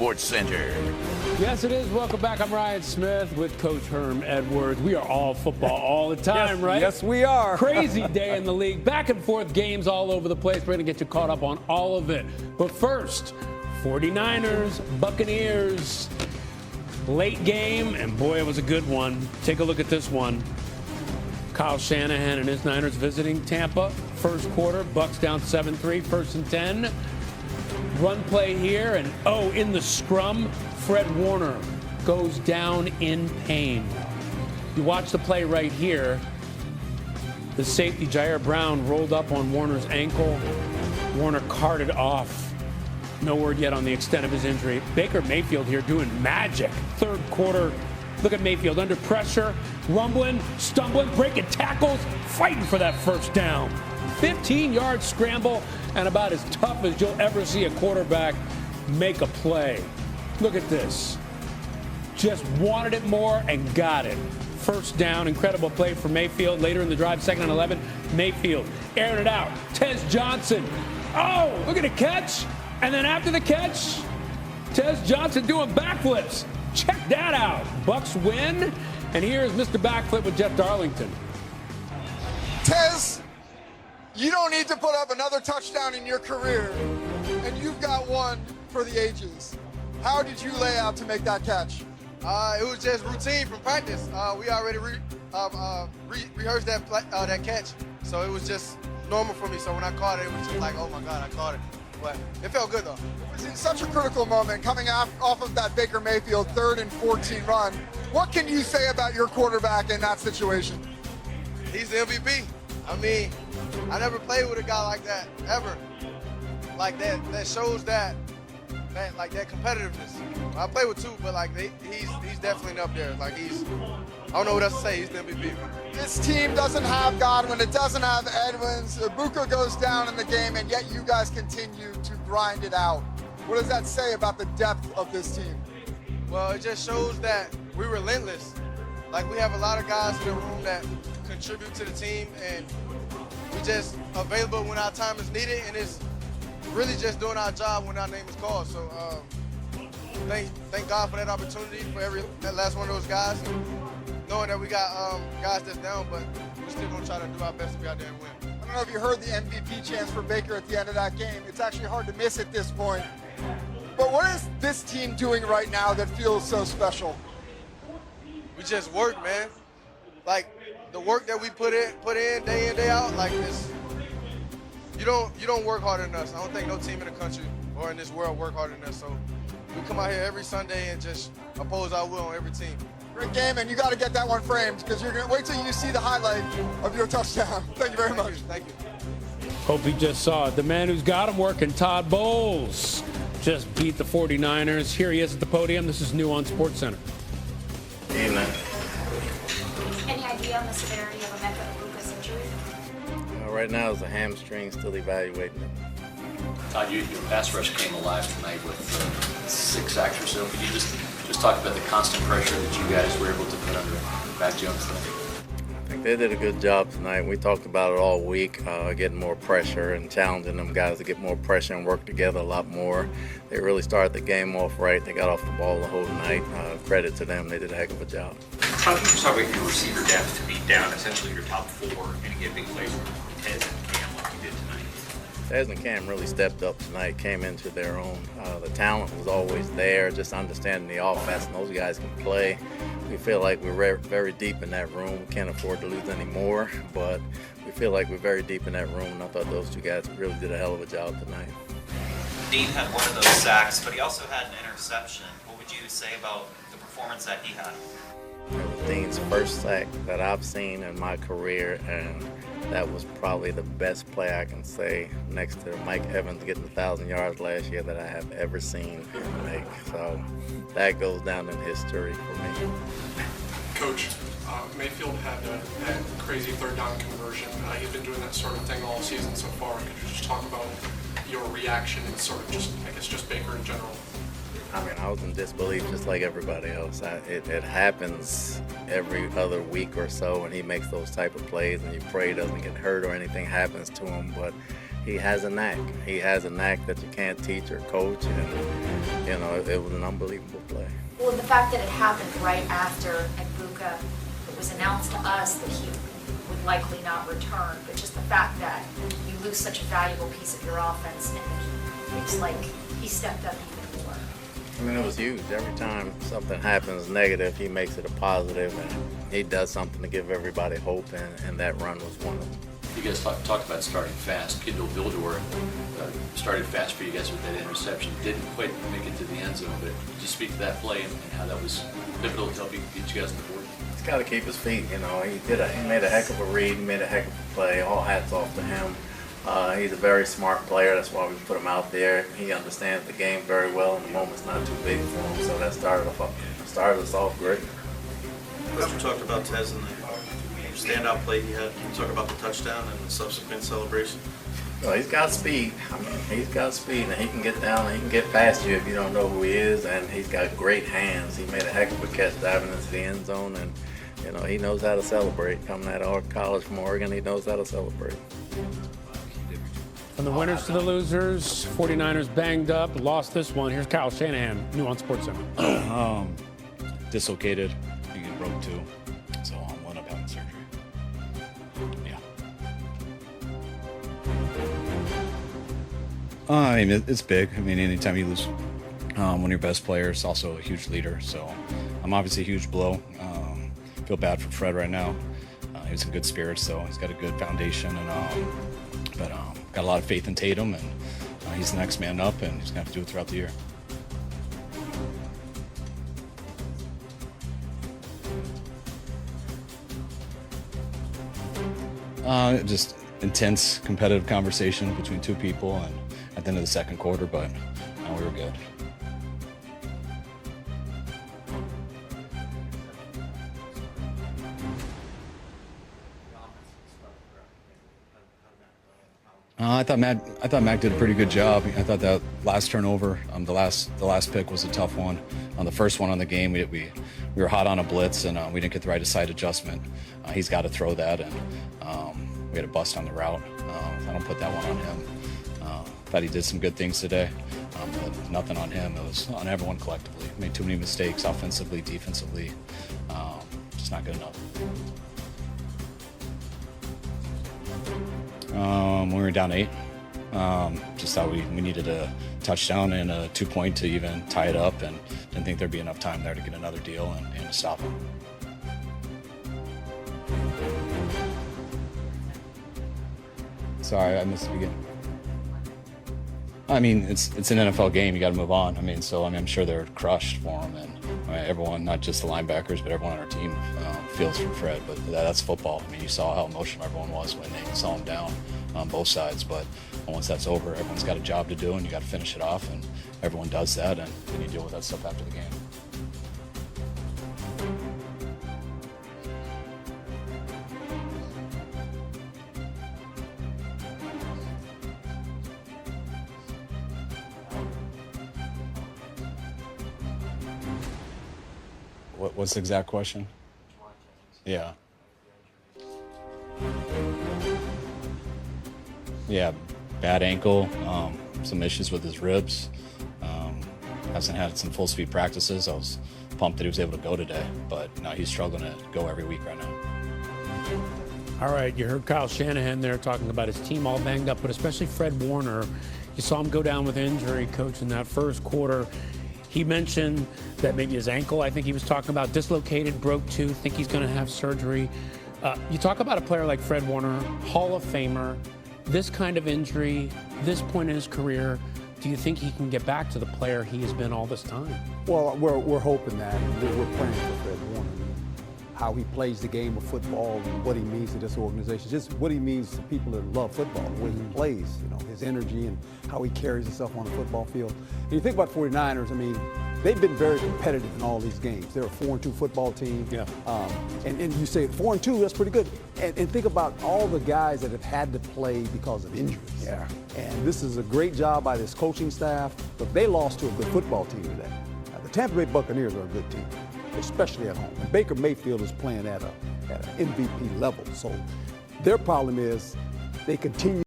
Sports Center. Yes, it is. Welcome back. I'm Ryan Smith with Coach Herm Edwards. We are all football all the time, right? Yes, we are. Crazy day in the league. Back and forth games all over the place. We're going to get you caught up on all of it. But first, 49ers, Buccaneers. Late game, and boy, it was a good one. Take a look at this one. Kyle Shanahan and his Niners visiting Tampa. First quarter, Bucs down 7-3, 1st and 10. Run play here, and in the scrum, Fred Warner goes down in pain. You watch the play right here. The safety, Jair Brown, rolled up on Warner's ankle. Warner carted off. No word yet on the extent of his injury. Baker Mayfield here doing magic. Third quarter, look at Mayfield under pressure, rumbling, stumbling, breaking tackles, fighting for that first down. 15-yard scramble, and about as tough as you'll ever see a quarterback make a play. Look at this. Just wanted it more and got it. First down, incredible play for Mayfield. Later in the drive, 2nd and 11, Mayfield airing it out. Tez Johnson. Oh, look at the catch. And then after the catch, Tez Johnson doing backflips. Check that out. Bucs win. And here's Mr. Backflip with Jeff Darlington. Tez, you don't need to put up another touchdown in your career, and you've got one for the ages. How did you lay out to make that catch? It was just routine from practice. We already rehearsed that catch, so it was just normal for me. So when I caught it, it was just like, oh my God, I caught it. But it felt good, though. It was in such a critical moment coming off of that Baker Mayfield 3rd and 14 run. What can you say about your quarterback in that situation? He's the MVP. I mean, I never played with a guy like that, ever. Like that shows that competitiveness. I play with two, but like he's definitely up there. Like I don't know what else to say. He's the MVP. This team doesn't have Godwin. It doesn't have Edmonds. Bucca goes down in the game, and yet you guys continue to grind it out. What does that say about the depth of this team? Well, it just shows that we're relentless. Like we have a lot of guys in the room that contribute to the team, and we just available when our time is needed, and it's really just doing our job when our name is called. So thank God for that opportunity for that last one of those guys. And knowing that we got guys that's down, but we're still gonna try to do our best to be out there and win. I don't know if you heard the MVP chants for Baker at the end of that game. It's actually hard to miss at this point. But what is this team doing right now that feels so special? We just work, man. Like the work that we put in day out, like this. You don't work harder than us. I don't think no team in the country or in this world work harder than us. So we come out here every Sunday and just oppose our will on every team. Great game, and you got to get that one framed because you're going to wait till you see the highlight of your touchdown. Thank you very much. Thank you. Hope you just saw it. The man who's got him working, Todd Bowles, just beat the 49ers. Here he is at the podium. This is new on SportsCenter. Evening. Any idea on the severity of Emeka Egbuka's injury? Right now it's a hamstring, still evaluating it. Todd, your pass rush came alive tonight with 6 sacks or so. Could you just talk about the constant pressure that you guys were able to put under Mac Jones tonight? I think they did a good job tonight. We talked about it all week, getting more pressure and challenging them guys to get more pressure and work together a lot more. They really started the game off right. They got off the ball the whole night. Credit to them. They did a heck of a job. How can you talk about your receiver depth to be down essentially your top 4 and get big plays from Tez and Cam like you did tonight? Tez and Cam really stepped up tonight, came into their own. The talent was always there, just understanding the offense, and those guys can play. We feel like we're very deep in that room. We can't afford to lose any more, but we feel like we're very deep in that room, and I thought those two guys really did a hell of a job tonight. Dean had one of those sacks, but he also had an interception. What would you say about the performance that he had? It was Dean's first sack that I've seen in my career, and that was probably the best play I can say next to Mike Evans getting 1,000 yards last year that I have ever seen him make. So that goes down in history for me. Coach, Mayfield had that crazy 3rd down conversion. He's been doing that sort of thing all season so far. Could you just talk about your reaction and sort of just Baker in general? I mean, I was in disbelief just like everybody else. It happens every other week or so, and he makes those type of plays, and you pray he doesn't get hurt or anything happens to him, but he has a knack. He has a knack that you can't teach or coach, and you know, it was an unbelievable play. Well, the fact that it happened right after Ibuka, it was announced to us that he would likely not return, but just the fact that you lose such a valuable piece of your offense, and it's like he stepped up even more. I mean, it was huge. Every time something happens negative, he makes it a positive, and he does something to give everybody hope, and that run was one of them. You guys talked about starting fast. Kendall Vildor started fast for you guys with that interception. Didn't quite make it to the end zone, but could you speak to that play and how that was pivotal to help you get you guys on the board? He's got to keep his feet. You know, he made a heck of a read. He made a heck of a play. All hats off to him. He's a very smart player. That's why we put him out there. He understands the game very well, and the moment's not too big for him. So that started us off great. Coach, you talked about Tez and the standout play he had. Can you talk about the touchdown and the subsequent celebration? Well, he's got speed. I mean, he's got speed, and he can get down and he can get past you if you don't know who he is, and he's got great hands. He made a heck of a catch diving into the end zone, and, you know, he knows how to celebrate. Coming out of college from Oregon, he knows how to celebrate. From the winners to the losers, 49ers banged up, lost this one. Here's Kyle Shanahan, new on SportsCenter. Dislocated. I think it broke 2. So I'm wound up having surgery. Yeah. I mean, it's big. I mean, anytime you lose one of your best players, also a huge leader. So I'm obviously a huge blow. Feel bad for Fred right now. He was in good spirits, so he's got a good foundation, and but got a lot of faith in Tatum, and he's the next man up, and he's gonna have to do it throughout the year. Just intense competitive conversation between 2 people, and at the end of the second quarter, but we were good. I thought Mac did a pretty good job. I thought that last turnover, the last pick was a tough one. On the first one on the game, we were hot on a blitz, and we didn't get the right side adjustment. He's got to throw that, and we had a bust on the route. I don't put that one on him. Thought he did some good things today, but nothing on him. It was on everyone collectively. Made too many mistakes offensively, defensively. Just not good enough. When we were down 8, just thought we needed a touchdown and a 2-point to even tie it up, and didn't think there'd be enough time there to get another deal and to stop him. Sorry, I missed the beginning. I mean, it's an NFL game. You got to move on. I mean, I'm sure they're crushed for him, and everyone, not just the linebackers, but everyone on our team feels for Fred. But that's football. I mean, you saw how emotional everyone was when they saw him down on both sides. But once that's over, everyone's got a job to do, and you got to finish it off, and everyone does that, and then you deal with that stuff after the game. What's the exact question? Yeah. Yeah, bad ankle, some issues with his ribs. Hasn't had some full speed practices. I was pumped that he was able to go today, but now he's struggling to go every week right now. All right, you heard Kyle Shanahan there talking about his team all banged up, but especially Fred Warner. You saw him go down with injury, Coach, in that first quarter. He mentioned that maybe his ankle, I think he was talking about, dislocated, broke 2, think he's going to have surgery. You talk about a player like Fred Warner, Hall of Famer, this kind of injury, this point in his career. Do you think he can get back to the player he has been all this time? Well, we're hoping that. We're praying for Fred Warner. How he plays the game of football and what he means to this organization, just what he means to people that love football, the way he plays, his energy and how he carries himself on the football field. And you think about 49ers, I mean, they've been very competitive in all these games. They're a 4-2 football team. Yeah. And you say 4-2, that's pretty good. And think about all the guys that have had to play because of injuries. Yeah. And this is a great job by this coaching staff, but they lost to a good football team today. The Tampa Bay Buccaneers are a good team, especially at home. And Baker Mayfield is playing at an MVP level. So their problem is they continue